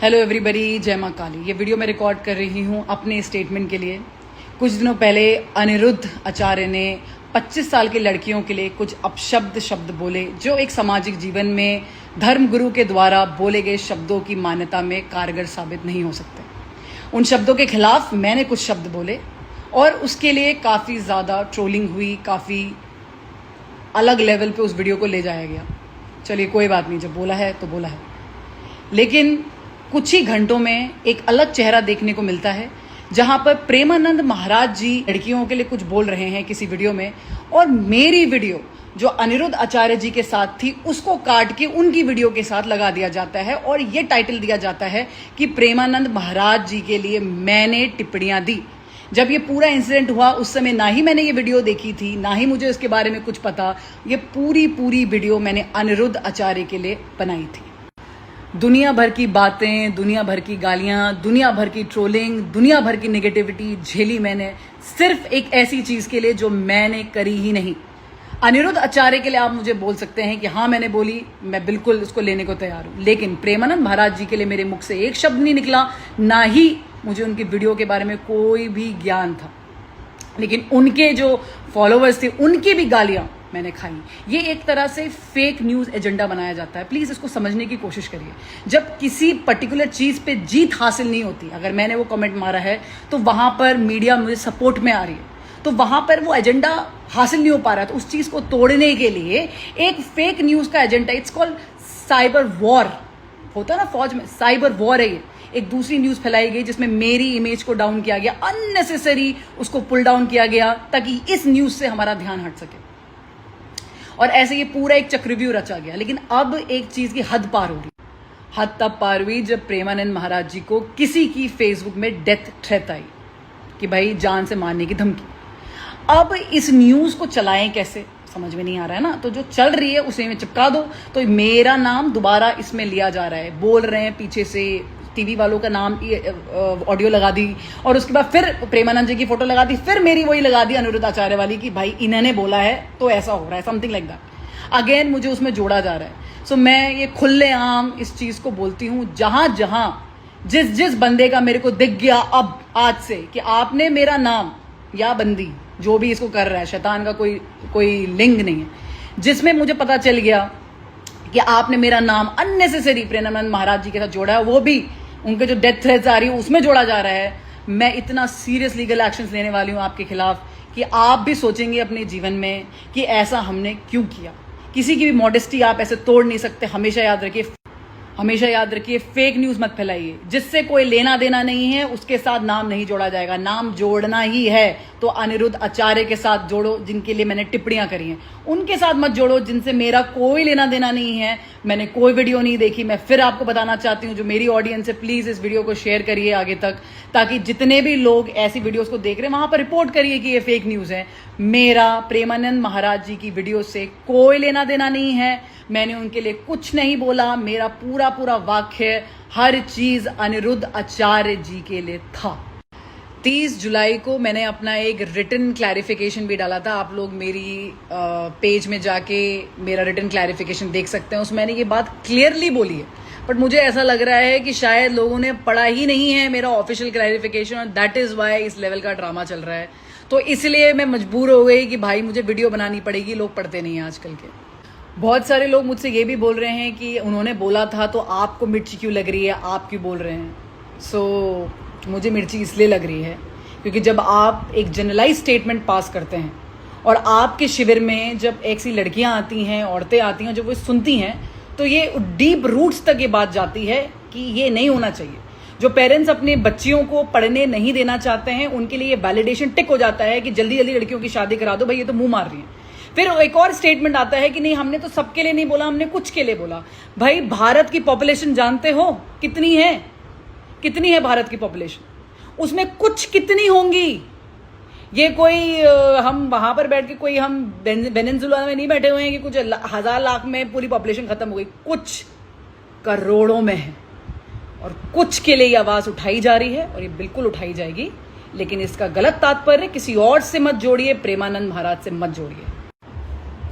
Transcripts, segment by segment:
Hello everybody, जय माँ काली। ये वीडियो मैं रिकॉर्ड कर रही हूँ अपने स्टेटमेंट के लिए। कुछ दिनों पहले अनिरुद्ध आचार्य ने 25 साल की लड़कियों के लिए कुछ अपशब्द शब्द बोले, जो एक सामाजिक जीवन में धर्मगुरु के द्वारा बोले गए शब्दों की मान्यता में कारगर साबित नहीं हो सकते। उन शब्दों के खिलाफ मैंने कुछ शब्द बोले और उसके लिए काफ़ी ज़्यादा ट्रोलिंग हुई, काफ़ी अलग लेवल पे उस वीडियो को ले जाया गया। चलिए कोई बात नहीं, जब बोला है तो बोला है। लेकिन कुछ ही घंटों में एक अलग चेहरा देखने को मिलता है, जहां पर प्रेमानंद महाराज जी लड़कियों के लिए कुछ बोल रहे हैं किसी वीडियो में, और मेरी वीडियो जो अनिरुद्ध आचार्य जी के साथ थी उसको काट के उनकी वीडियो के साथ लगा दिया जाता है और ये टाइटल दिया जाता है कि प्रेमानंद महाराज जी के लिए मैंने टिप्पणियां दी। जब ये पूरा इंसिडेंट हुआ उस समय ना ही मैंने ये वीडियो देखी थी, ना ही मुझे इसके बारे में कुछ पता। ये पूरी वीडियो मैंने अनिरुद्ध आचार्य के लिए बनाई थी। दुनिया भर की बातें, दुनिया भर की गालियां, दुनिया भर की ट्रोलिंग, दुनिया भर की नेगेटिविटी झेली मैंने, सिर्फ एक ऐसी चीज के लिए जो मैंने करी ही नहीं। अनिरुद्ध आचार्य के लिए आप मुझे बोल सकते हैं कि हाँ मैंने बोली, मैं बिल्कुल उसको लेने को तैयार हूं, लेकिन प्रेमानंद महाराज जी के लिए मेरे मुख से एक शब्द नहीं निकला, ना ही मुझे उनकी वीडियो के बारे में कोई भी ज्ञान था। लेकिन उनके जो फॉलोअर्स थे उनकी भी गालियां मैंने खाई। ये एक तरह से फेक न्यूज एजेंडा बनाया जाता है। प्लीज इसको समझने की कोशिश करिए। जब किसी पर्टिकुलर चीज पे जीत हासिल नहीं होती, अगर मैंने वो कमेंट मारा है तो वहां पर मीडिया मुझे सपोर्ट में आ रही है, तो वहां पर वो एजेंडा हासिल नहीं हो पा रहा है, तो उस चीज को तोड़ने के लिए एक फेक न्यूज का agenda, it's called cyber war होता है ना, फौज में साइबर वॉर है ये। एक दूसरी न्यूज फैलाई गई जिसमें मेरी इमेज को डाउन किया गया, अननेसेसरी उसको पुल डाउन किया गया ताकि इस न्यूज से हमारा ध्यान हट सके, और ऐसे ये पूरा एक चक्रव्यूह रचा गया। लेकिन अब एक चीज की हद पार हो रही। हद तब पार हुई जब प्रेमानंद महाराज जी को किसी की फेसबुक में डेथ थ्रेट आई कि भाई जान से मारने की धमकी। अब इस न्यूज को चलाएं कैसे, समझ में नहीं आ रहा है ना। तो जो चल रही है उसे में चिपका दो, तो मेरा नाम दोबारा इसमें लिया जा रहा है। बोल रहे हैं पीछे से, टीवी वालों का नाम ऑडियो लगा दी, और उसके बाद फिर प्रेमानंद जी की फोटो लगा दी, फिर मेरी वही लगा दी अनिरुद्ध आचार्य वाली कि भाई इन्होंने बोला है तो ऐसा हो रहा है, समथिंग लाइक दैट। अगेन मुझे उसमें जोड़ा जा रहा है। सो मैं ये खुलेआम इस चीज को बोलती हूं, जहां जहां जिस बंदे का मेरे को दिख गया अब आज से कि आपने मेरा नाम, या बंदी जो भी इसको कर रहा है, शैतान का कोई लिंग नहीं है, जिसमें मुझे पता चल गया कि आपने मेरा नाम अननेसेसरी प्रेमानंद महाराज जी के साथ जोड़ा है, वो भी उनके जो डेथ थ्रेट्स आ रही है उसमें जोड़ा जा रहा है, मैं इतना सीरियस लीगल एक्शंस लेने वाली हूं आपके खिलाफ कि आप भी सोचेंगे अपने जीवन में कि ऐसा हमने क्यों किया। किसी की भी मॉडेस्टी आप ऐसे तोड़ नहीं सकते। हमेशा याद रखिए, फेक न्यूज मत फैलाइए। जिससे कोई लेना देना नहीं है उसके साथ नाम नहीं जोड़ा जाएगा। नाम जोड़ना ही है तो अनिरुद्ध आचार्य के साथ जोड़ो, जिनके लिए मैंने टिप्पणियां करी हैं। उनके साथ मत जोड़ो जिनसे मेरा कोई लेना देना नहीं है, मैंने कोई वीडियो नहीं देखी। मैं फिर आपको बताना चाहती हूँ, जो मेरी ऑडियंस है, प्लीज इस वीडियो को शेयर करिए आगे तक, ताकि जितने भी लोग ऐसी वीडियोस को देख रहे हैं वहां पर रिपोर्ट करिए कि ये फेक न्यूज है। मेरा प्रेमानंद महाराज जी की वीडियो से कोई लेना देना नहीं है, मैंने उनके लिए कुछ नहीं बोला। मेरा पूरा वाक्य, हर चीज अनिरुद्ध आचार्य जी के लिए था। 30 जुलाई को मैंने अपना एक रिटन क्लैरिफिकेशन भी डाला था। आप लोग मेरी पेज में जाके मेरा रिटन क्लैरिफिकेशन देख सकते हैं। उसमें मैंने ये बात क्लियरली बोली है, बट मुझे ऐसा लग रहा है कि शायद लोगों ने पढ़ा ही नहीं है मेरा ऑफिशियल क्लैरिफिकेशन, और दैट इज वाई इस लेवल का ड्रामा चल रहा है। तो इसलिए मैं मजबूर हो गई कि भाई मुझे वीडियो बनानी पड़ेगी। लोग पढ़ते नहीं हैं आजकल के। बहुत सारे लोग मुझसे ये भी बोल रहे हैं कि उन्होंने बोला था तो आपको मिर्ची क्यों लग रही है, आप क्यों बोल रहे हैं। सो मुझे मिर्ची इसलिए लग रही है क्योंकि जब आप एक जनरलाइज स्टेटमेंट पास करते हैं और आपके शिविर में जब ऐसी लड़कियां आती हैं, औरतें आती हैं, जब वो सुनती हैं तो ये डीप रूट्स तक ये बात जाती है कि ये नहीं होना चाहिए। जो पेरेंट्स अपने बच्चियों को पढ़ने नहीं देना चाहते हैं उनके लिए ये वैलिडेशन टिक हो जाता है कि जल्दी जल्दी लड़कियों की शादी करा दो, भाई ये तो मुंह मार रही है। फिर एक और स्टेटमेंट आता है कि नहीं, हमने तो सबके लिए नहीं बोला, हमने कुछ के लिए बोला। भाई भारत की पॉपुलेशन जानते हो कितनी है? कितनी है भारत की पॉपुलेशन? उसमें कुछ कितनी होंगी? ये कोई हम वहां पर बैठ के कोई हम वेनेजुएला में नहीं बैठे हुए हैं कि कुछ हजार लाख में पूरी पॉपुलेशन खत्म हो गई। कुछ करोड़ों में है, और कुछ के लिए आवाज उठाई जा रही है, और ये बिल्कुल उठाई जाएगी। लेकिन इसका गलत तात्पर्य किसी और से मत जोड़िए, प्रेमानंद महाराज से मत जोड़िए।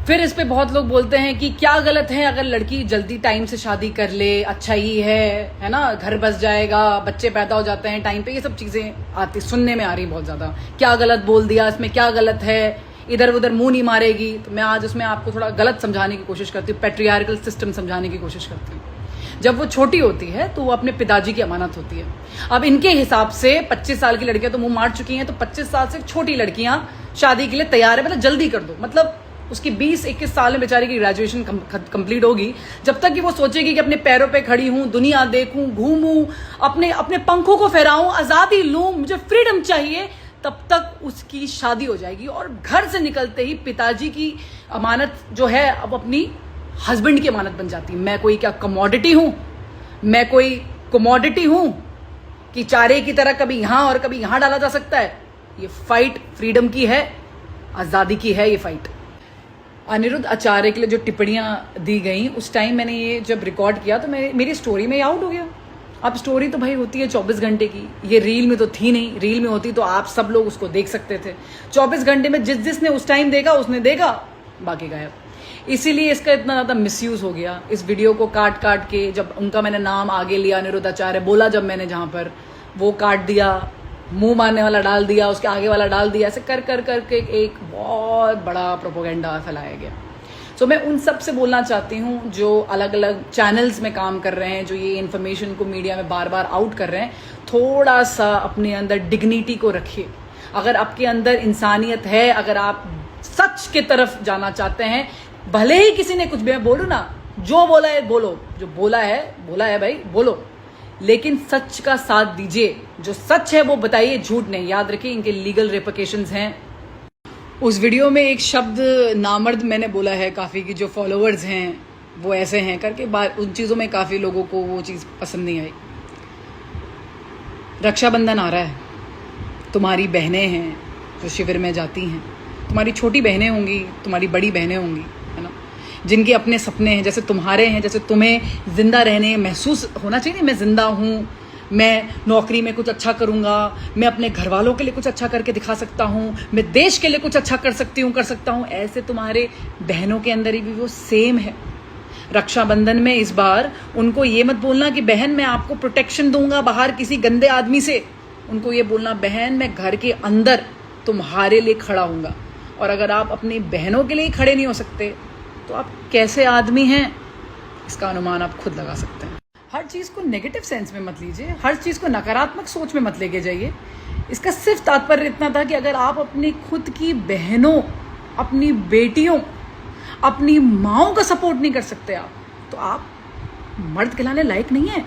फिर इस पे बहुत लोग बोलते हैं कि क्या गलत है अगर लड़की जल्दी टाइम से शादी कर ले, अच्छा ही है ना, घर बस जाएगा, बच्चे पैदा हो जाते हैं टाइम पे, ये सब चीजें आती सुनने में आ रही बहुत ज्यादा। क्या गलत बोल दिया, इसमें क्या गलत है, इधर उधर मुंह नहीं मारेगी। तो मैं आज उसमें आपको थोड़ा गलत समझाने की कोशिश करती हूँ, पैट्रियार्कल सिस्टम समझाने की कोशिश करती हूँ। जब वो छोटी होती है तो वो अपने पिताजी की अमानत होती है। अब इनके हिसाब से 25 साल की लड़कियां तो मुंह मार चुकी हैं, तो 25 साल से छोटी लड़कियां शादी के लिए तैयार है, मतलब जल्दी कर दो। मतलब उसकी 20-21 साल में बेचारी की ग्रेजुएशन कंप्लीट होगी, जब तक कि वो सोचेगी कि अपने पैरों पे खड़ी हूं, दुनिया देखूं, घूमूं, अपने अपने पंखों को फहराऊं, आजादी लूं, मुझे फ्रीडम चाहिए, तब तक उसकी शादी हो जाएगी। और घर से निकलते ही पिताजी की अमानत जो है अब अपनी हस्बैंड की अमानत बन जाती है। मैं कोई क्या कमोडिटी हूं, मैं कोई कमोडिटी हूं कि चारे की तरह कभी यहां और कभी यहां डाला जा सकता है। ये फाइट फ्रीडम की है, आजादी की है ये फाइट। अनिरुद्ध आचार्य के लिए जो टिप्पणियां दी गई उस टाइम मैंने ये जब रिकॉर्ड किया तो मेरी स्टोरी में आउट हो गया। अब स्टोरी तो भाई होती है 24 घंटे की, ये रील में तो थी नहीं, रील में होती तो आप सब लोग उसको देख सकते थे। 24 घंटे में जिसने उस टाइम देखा उसने देखा, बाकी गायब। इसीलिए इसका इतना ज्यादा मिसयूज हो गया। इस वीडियो को काट काट के, जब उनका मैंने नाम आगे लिया, अनिरुद्ध आचार्य बोला जब मैंने, जहां पर वो काट दिया, मुंह मारने वाला डाल दिया, उसके आगे वाला डाल दिया, ऐसे कर कर करके एक बहुत बड़ा प्रोपोगेंडा फैलाया गया। सो मैं उन सब से बोलना चाहती हूँ जो अलग अलग चैनल्स में काम कर रहे हैं, जो ये इन्फॉर्मेशन को मीडिया में बार बार आउट कर रहे हैं, थोड़ा सा अपने अंदर डिग्निटी को रखिए। अगर आपके अंदर इंसानियत है, अगर आप सच के तरफ जाना चाहते हैं, भले ही किसी ने कुछ भी, मैं बोलूँ ना, जो बोला है बोलो, जो बोला है भाई बोलो, लेकिन सच का साथ दीजिए। जो सच है वो बताइए, झूठ नहीं। याद रखिए इनके लीगल रेपरकेशंस हैं। उस वीडियो में एक शब्द नामर्द मैंने बोला है काफ़ी, कि जो फॉलोअर्स हैं वो ऐसे हैं करके, उन चीज़ों में काफ़ी लोगों को वो चीज़ पसंद नहीं आई। रक्षाबंधन आ रहा है, तुम्हारी बहनें हैं जो शिविर में जाती हैं, तुम्हारी छोटी बहनें होंगी, तुम्हारी बड़ी बहनें होंगी, है ना, जिनके अपने सपने हैं, जैसे तुम्हारे हैं, जैसे तुम्हें जिंदा रहने महसूस होना चाहिए, मैं जिंदा हूँ, मैं नौकरी में कुछ अच्छा करूँगा, मैं अपने घर वालों के लिए कुछ अच्छा करके दिखा सकता हूँ, मैं देश के लिए कुछ अच्छा कर सकता हूँ। ऐसे तुम्हारे बहनों के अंदर भी वो सेम है। रक्षाबंधन में इस बार उनको ये मत बोलना कि बहन मैं आपको प्रोटेक्शन दूंगा बाहर किसी गंदे आदमी से। उनको ये बोलना, बहन मैं घर के अंदर तुम्हारे लिए खड़ा हूँगा। और अगर आप अपनी बहनों के लिए खड़े नहीं हो सकते तो आप कैसे आदमी हैं, इसका अनुमान आप खुद लगा सकते हैं। हर चीज़ को नेगेटिव सेंस में मत लीजिए, हर चीज़ को नकारात्मक सोच में मत लेके जाइए। इसका सिर्फ तात्पर्य इतना था कि अगर आप अपनी खुद की बहनों, अपनी बेटियों, अपनी माँओं का सपोर्ट नहीं कर सकते आप, तो आप मर्द कहलाने लायक नहीं है।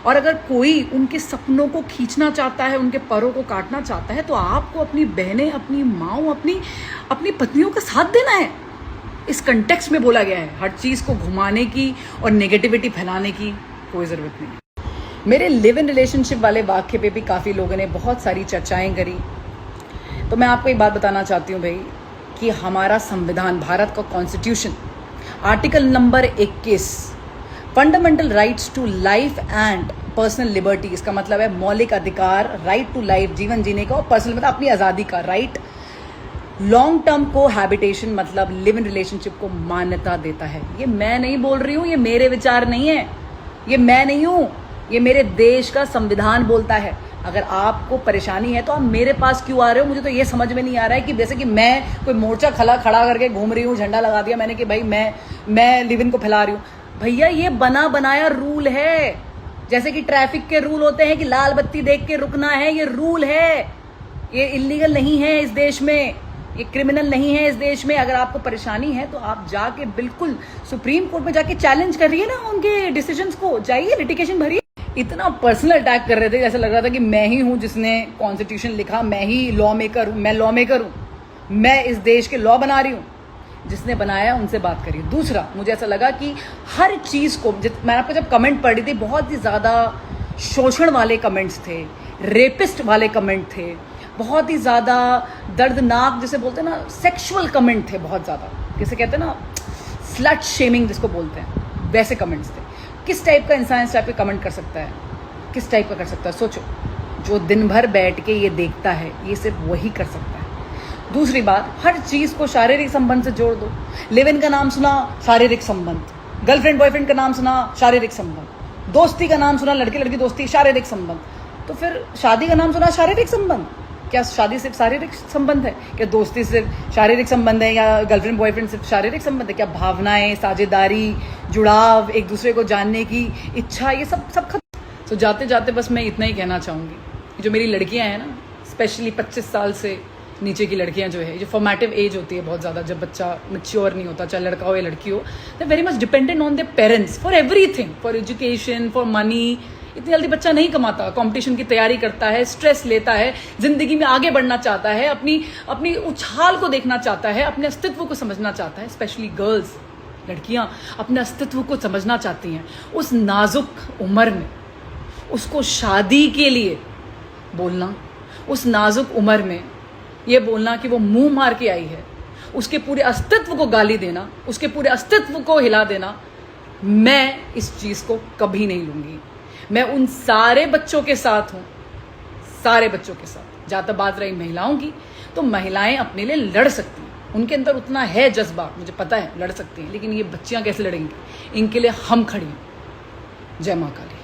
और अगर कोई उनके सपनों को खींचना चाहता है, उनके परों को काटना चाहता है, तो आपको अपनी बहनें, अपनी माँओं, अपनी पत्नियों का साथ देना है। इस कंटेक्स्ट में बोला गया है। हर चीज़ को घुमाने की और नेगेटिविटी फैलाने की कोई ज़रूरत नहीं। मेरे लिव इन रिलेशनशिप वाले वाक्य पे भी काफ़ी लोगों ने बहुत सारी चर्चाएं करी। तो मैं आपको एक बात बताना चाहती हूँ भाई, कि हमारा संविधान, भारत का constitution, article number 21, fundamental rights to life and personal liberty, इसका मतलब है मौलिक अधिकार, राइट टू लाइफ, जीवन जीने का, और पर्सनल मतलब अपनी आज़ादी का राइट, लॉन्ग टर्म को हैबिटेशन मतलब लिव इन रिलेशनशिप को मान्यता देता है। ये मैं नहीं बोल रही हूँ, ये मेरे विचार नहीं है, ये मैं नहीं हूँ, ये मेरे देश का संविधान बोलता है। अगर आपको परेशानी है तो आप मेरे पास क्यों आ रहे हो? मुझे तो ये समझ में नहीं आ रहा है कि जैसे कि मैं कोई मोर्चा खड़ा करके घूम रही हूँ, झंडा लगा दिया मैंने कि भाई मैं लिव इन को फैला रही हूँ। भैया ये बना बनाया रूल है, जैसे कि ट्रैफिक के रूल होते हैं कि लाल बत्ती देख के रुकना है, ये रूल है। ये इलीगल नहीं है इस देश में, ये क्रिमिनल नहीं है इस देश में। अगर आपको परेशानी है तो आप जाके बिल्कुल सुप्रीम कोर्ट में जाके चैलेंज करिए ना उनके डिसीजंस को, जाइए लिटिगेशन भरिए। इतना पर्सनल अटैक कर रहे थे, जैसे लग रहा था कि मैं ही हूं जिसने कॉन्स्टिट्यूशन लिखा, मैं ही लॉ मेकर हूं, मैं लॉ मेकर हूं, मैं इस देश के लॉ बना रही हूं। जिसने बनाया उनसे बात करिए। दूसरा, मुझे ऐसा लगा कि हर चीज़ को, मैं आपको जब कमेंट पढ़ी थी, बहुत ही ज़्यादा शोषण वाले कमेंट्स थे, रेपिस्ट वाले कमेंट थे, बहुत ही ज़्यादा दर्दनाक, जैसे बोलते हैं ना सेक्सुअल कमेंट थे, बहुत ज़्यादा, जैसे कहते हैं ना स्लट शेमिंग जिसको बोलते हैं, वैसे कमेंट्स थे। किस टाइप का इंसान इस टाइप के कमेंट कर सकता है? किस टाइप का कर सकता है? सोचो, जो दिन भर बैठ के ये देखता है, ये सिर्फ वही कर सकता है। दूसरी बात, हर चीज को शारीरिक संबंध से जोड़ दो। लिव इन का नाम सुना, शारीरिक संबंध। गर्लफ्रेंड बॉयफ्रेंड का नाम सुना, शारीरिक संबंध। दोस्ती का नाम सुना, लड़के लड़की दोस्ती, शारीरिक संबंध। तो फिर शादी का नाम सुना, शारीरिक संबंध। क्या शादी सिर्फ शारीरिक संबंध है? क्या दोस्ती सिर्फ शारीरिक संबंध है? या गर्लफ्रेंड बॉयफ्रेंड सिर्फ शारीरिक संबंध है? क्या भावनाएं, साझेदारी, जुड़ाव, एक दूसरे को जानने की इच्छा, ये सब खत्म? तो जाते जाते बस मैं इतना ही कहना चाहूँगी, जो मेरी लड़कियां हैं ना, स्पेशली 25 साल से नीचे की लड़कियां जो है, जो फॉर्मेटिव एज होती है बहुत ज़्यादा, जब बच्चा मैच्योर नहीं होता, चाहे लड़का हो या लड़की हो, they very much dependent on their parents for everything, for education, for money. इतनी जल्दी बच्चा नहीं कमाता, कंपटीशन की तैयारी करता है, स्ट्रेस लेता है, जिंदगी में आगे बढ़ना चाहता है, अपनी उछाल को देखना चाहता है, अपने अस्तित्व को समझना चाहता है। स्पेशली गर्ल्स, लड़कियां अपने अस्तित्व को समझना चाहती हैं। उस नाजुक उम्र में उसको शादी के लिए बोलना, उस नाजुक उम्र में ये बोलना कि वो मुंह मार के आई है, उसके पूरे अस्तित्व को गाली देना, उसके पूरे अस्तित्व को हिला देना, मैं इस चीज को कभी नहीं लूंगी। मैं उन सारे बच्चों के साथ हूं, सारे बच्चों के साथ। जहां तक बात रही महिलाओं की, तो महिलाएं अपने लिए लड़ सकती हैं, उनके अंदर उतना है जज्बा, मुझे पता है लड़ सकती हैं, लेकिन ये बच्चियां कैसे लड़ेंगी? इनके लिए हम खड़ी हैं। जय मां काली।